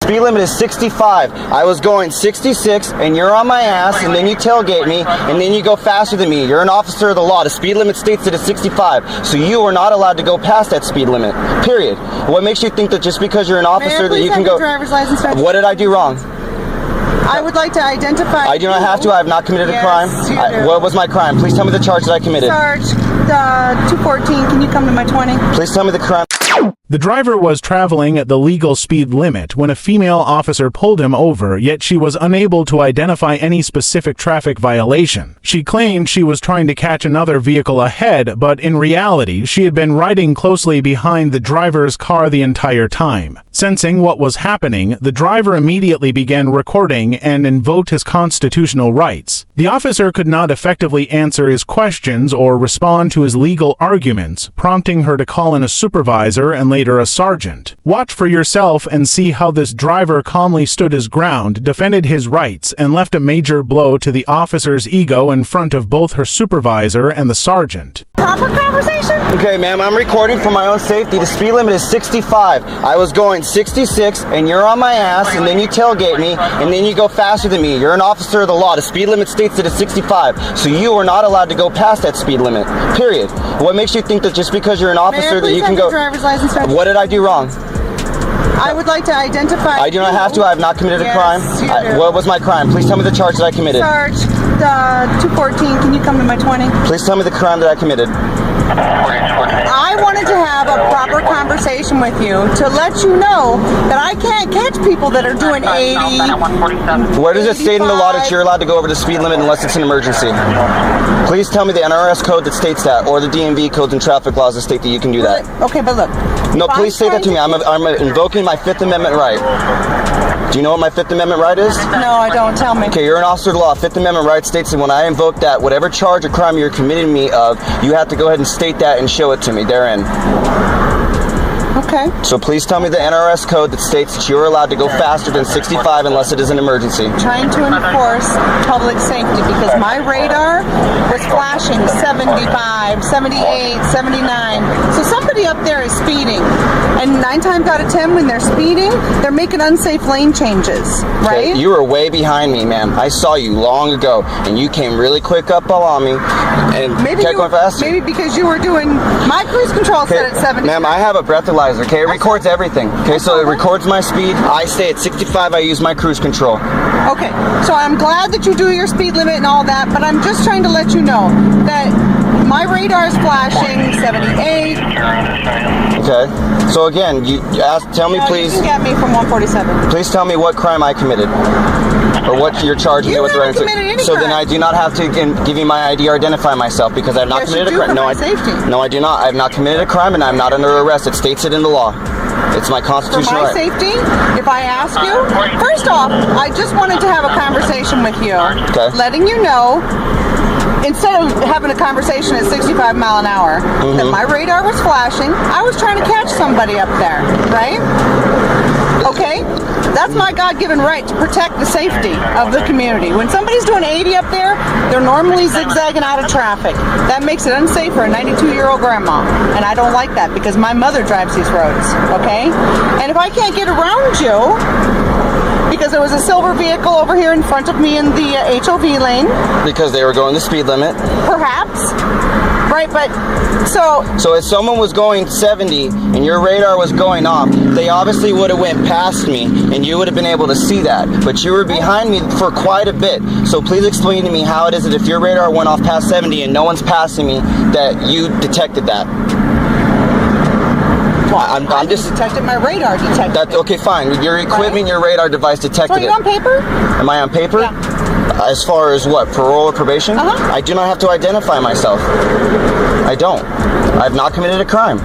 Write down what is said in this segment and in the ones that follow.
speed limit is 65. I was going 66, and you're on my ass, and then you tailgate me, and then you go faster than me. You're an officer of the law. The speed limit states that it's 65, so you are not allowed to go past that speed limit, period. What makes you think that just because you're an officer that you can go... driver's license? What did I do wrong? I would like to identify... I do not have to. I have not committed a crime. What was my crime? Please tell me the charge that I committed. Sarge, 214, can you come to my 20? Please tell me the crime. The driver was traveling at the legal speed limit when a female officer pulled him over, yet she was unable to identify any specific traffic violation. She claimed she was trying to catch another vehicle ahead, but in reality, she had been riding closely behind the driver's car the entire time. Sensing what was happening, the driver immediately began recording and invoked his constitutional rights. The officer could not effectively answer his questions or respond to his legal arguments, prompting her to call in a supervisor and later a sergeant. Watch for yourself and see how this driver calmly stood his ground, defended his rights, and left a major blow to the officer's ego in front of both her supervisor and the sergeant. Proper conversation? Okay, ma'am, I'm recording for my own safety. The speed limit is 65. I was going 66, and you're on my ass, and then you tailgate me, and then you go faster than me. You're an officer of the law. The speed limit states that it's 65, so you are not allowed to go past that speed limit, period. What makes you think that just because you're an officer that you can go... driver's license? What did I do wrong? I would like to identify... I do not have to. I have not committed a crime. What was my crime? Please tell me the charge that I committed. Sarge, 214, can you come to my 20? Please tell me the crime that I committed. I wanted to have a proper conversation with you to let you know that I can't catch people that are doing 80. Where does it state in the law that you're allowed to go over the speed limit unless it's an emergency? Please tell me the NRS code that states that, or the DMV codes and traffic laws that state that you can do that. Okay, but look. No, please say that to me. I'm invoking my Fifth Amendment right. Do you know what my Fifth Amendment right is? No, I don't. Tell me. Okay, you're an officer of the law. Fifth Amendment right states that when I invoke that, whatever charge or crime you're committing me of, you have to go ahead and state that and show it to me therein. Okay. So please tell me the NRS code that states that you're allowed to go faster than 65 unless it is an emergency. Trying to enforce public safety because my radar was flashing 75, 78, 79. So somebody up there is speeding. And 9 times out of 10 when they're speeding, they're making unsafe lane changes, right? Okay, you were way behind me, man. I saw you long ago, and you came really quick up on me and kept going faster. Maybe because you were doing my cruise control set at 70. Ma'am, I have a breathalyzer, okay? It records everything, okay? So it records my speed. I stay at 65. I use my cruise control. Okay, so I'm glad that you do your speed limit and all that, but I'm just trying to let you know that my radar is flashing 78. Okay. So again, tell me please. You can get me from 147. Please tell me what crime I committed. Or what you're charging me with. You haven't committed any So crime. then I do not have to give you my ID or identify myself because I have not committed a crime. No, I do not. I have not committed a crime and I'm not under arrest. It states it in the law. It's my constitutional right. For my safety, if I ask you, first off, I just wanted to have a conversation with you. Okay. Letting you know, instead of having a conversation at 65 mile an hour, that my radar was flashing, I was trying to catch somebody up there, right? Okay? That's my God-given right to protect the safety of the community. When somebody's doing 80 up there, they're normally zigzagging out of traffic. That makes it unsafe for a 92-year-old grandma. And I don't like that because my mother drives these roads, okay? And if I can't get around you, because there was a silver vehicle over here in front of me in the HOV lane. Because they were going the speed limit. Perhaps. Right, but so if someone was going 70 and your radar was going off, they obviously would have went past me and you would have been able to see that. But you were behind me for quite a bit. So please explain to me how it is that if your radar went off past 70 and no one's passing me, that you detected that. Well, I just detected my radar detected. That's okay, fine. Your equipment, your radar device detected it. So are you on paper? Am I on paper? Yeah. As far as what, parole or probation? I do not have to identify myself. I don't. I have not committed a crime.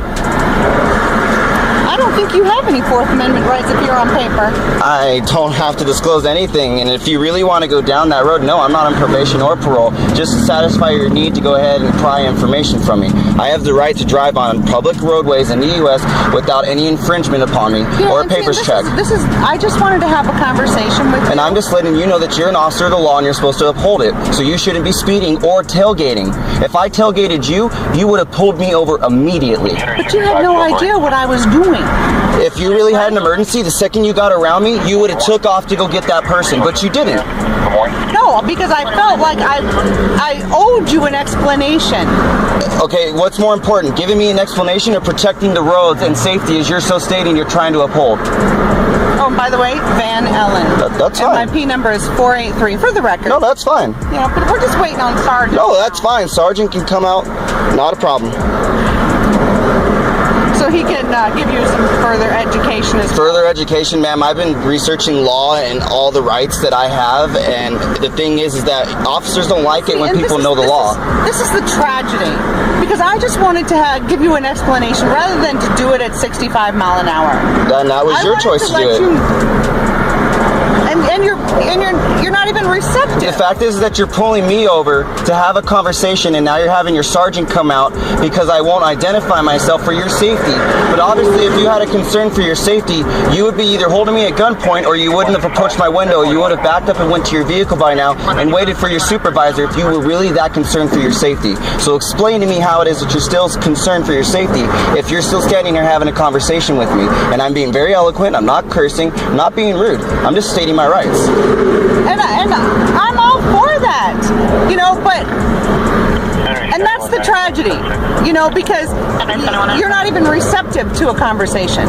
I don't think you have any Fourth Amendment rights if you're on paper. I don't have to disclose anything, and if you really want to go down that road, no, I'm not on probation or parole. Just to satisfy your need to go ahead and pry information from me. I have the right to drive on public roadways in the U.S. without any infringement upon me or a papers check. I just wanted to have a conversation with you. And I'm just letting you know that you're an officer of the law and you're supposed to uphold it. So you shouldn't be speeding or tailgating. If I tailgated you, you would have pulled me over immediately. But you had no idea what I was doing. If you really had an emergency, the second you got around me, you would have took off to go get that person, but you didn't. No, because I felt like I owed you an explanation. Okay, what's more important, giving me an explanation or protecting the roads and safety as you're so stating you're trying to uphold? Oh, and by the way, Van Ellen. That's and fine. my P number is 483 for the record. No, that's fine. You know, but we're just waiting on Sergeant. No, that's fine. Sergeant can come out. Not a problem. So he can give you some further education as well. Further education, ma'am. I've been researching law and all the rights that I have, and the thing is that officers don't like it when And people know the law. This is the tragedy, because I just wanted to give you an explanation rather than to do it at 65 mile an hour. Then that was your choice to do it. And you're not even receptive. The fact is that you're pulling me over to have a conversation, and now you're having your sergeant come out because I won't identify myself for your safety. But obviously, if you had a concern for your safety, you would be either holding me at gunpoint or you wouldn't have approached my window. You would have backed up and went to your vehicle by now and waited for your supervisor if you were really that concerned for your safety. So explain to me how it is that you're still concerned for your safety if you're still standing there having a conversation with me. And I'm being very eloquent, I'm not cursing, I'm not being rude, I'm just stating my rights. And I'm all for that, you know, but, and that's the tragedy, you know, because you're not even receptive to a conversation.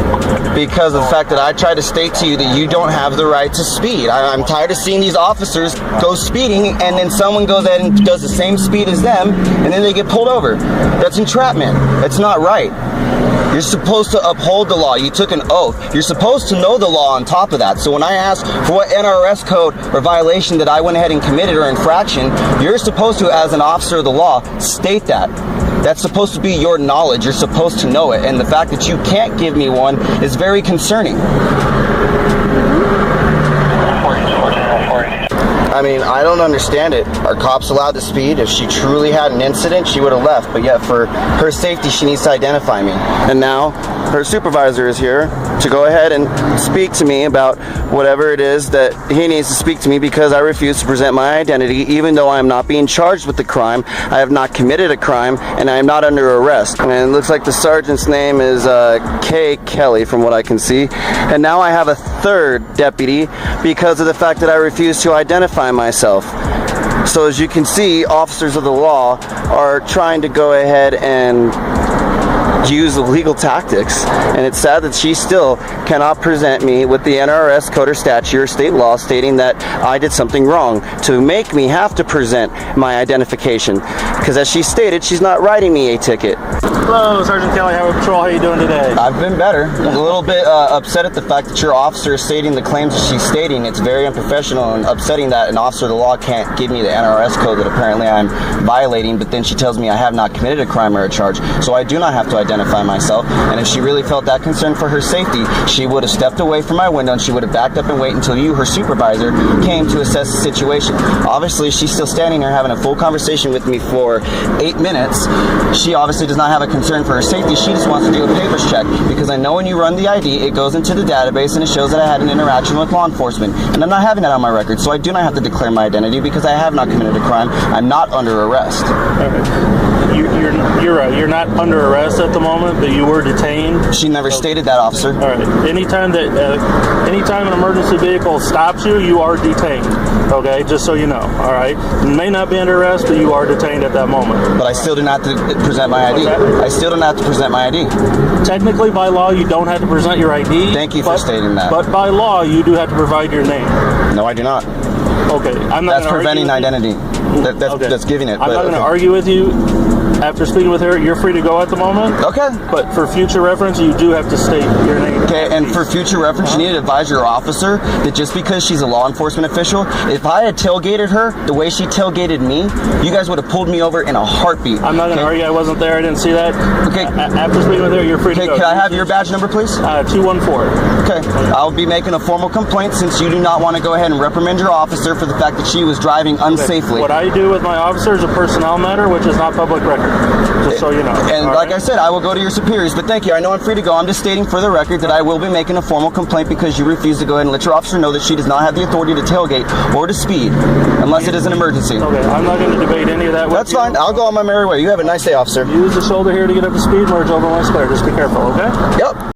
Because of the fact that I tried to state to you that you don't have the right to speed. I'm tired of seeing these officers go speeding and then someone goes ahead and does the same speed as them and then they get pulled over. That's entrapment. That's not right. You're supposed to uphold the law. You took an oath. You're supposed to know the law on top of that. So when I ask for what NRS code or violation that I went ahead and committed or infraction, you're supposed to, as an officer of the law, state that. That's supposed to be your knowledge. You're supposed to know it. And the fact that you can't give me one is very concerning. I mean, I don't understand it. Are cops allowed to speed? If she truly had an incident, she would have left. But yet, for her safety, she needs to identify me. And now, her supervisor is here to go ahead and speak to me about whatever it is that he needs to speak to me because I refuse to present my identity, even though I am not being charged with the crime. I have not committed a crime, and I am not under arrest. And it looks like the sergeant's name is Kay Kelly, from what I can see. And now I have a third deputy because of the fact that I refuse to identify myself. So as you can see, officers of the law are trying to go ahead and use illegal tactics, and it's sad that she still cannot present me with the NRS code or statute or state law stating that I did something wrong to make me have to present my identification, because as she stated, she's not writing me a ticket. Hello, Sergeant Kelly, Highway Patrol. How are you doing today? I've been better. I'm a little bit upset at the fact that your officer is stating the claims that she's stating. It's very unprofessional and upsetting that an officer of the law can't give me the NRS code that apparently I'm violating, but then she tells me I have not committed a crime or a charge, so I do not have to identify myself. And if she really felt that concerned for her safety, she would have stepped away from my window and she would have backed up and waited until you, her supervisor, came to assess the situation. Obviously, she's still standing there having a full conversation with me for 8 minutes. She obviously does not have a concern for her safety. She just wants to do a papers check, because I know when you run the ID, it goes into the database and it shows that I had an interaction with law enforcement, and I'm not having that on my record, so I do not have to declare my identity because I have not committed a crime. I'm not under arrest. Okay. You're right. You're not under arrest at the moment, but you were detained. She never stated that, officer. All right. Anytime an emergency vehicle stops you, you are detained. Okay, just so you know. All right. You may not be under arrest, but you are detained at that moment. But I still do not have to present my ID. I still do not have to present my ID. Technically, by law, you don't have to present your ID. Thank you for stating that. But by law, you do have to provide your name. No, I do not. Okay, I'm not. That's preventing identity. That's giving it. I'm not going to argue with you. After speaking with her, you're free to go at the moment. Okay. But for future reference, you do have to state your name. Okay, and for future reference, you need to advise your officer that just because she's a law enforcement official, if I had tailgated her the way she tailgated me, you guys would have pulled me over in a heartbeat. I'm not going to argue. I wasn't there. I didn't see that. Okay. After speaking with her, you're free to go. Can I have your badge number, please? 214. Okay. I'll be making a formal complaint since you do not want to go ahead and reprimand your officer for the fact that she was driving unsafely. What I do with my officer is a personnel matter, which is not public record. Just so you know. And like I said, I will go to your superiors. But thank you. I know I'm free to go. I'm just stating for the record that I will be making a formal complaint because you refuse to go ahead and let your officer know that she does not have the authority to tailgate or to speed unless it is an emergency. Okay. I'm not going to debate any of that with you. That's fine. I'll go on my merry way. You have a nice day, officer. Use the shoulder here to get up to speed. Merge over once clear. Just be careful, okay? Yep.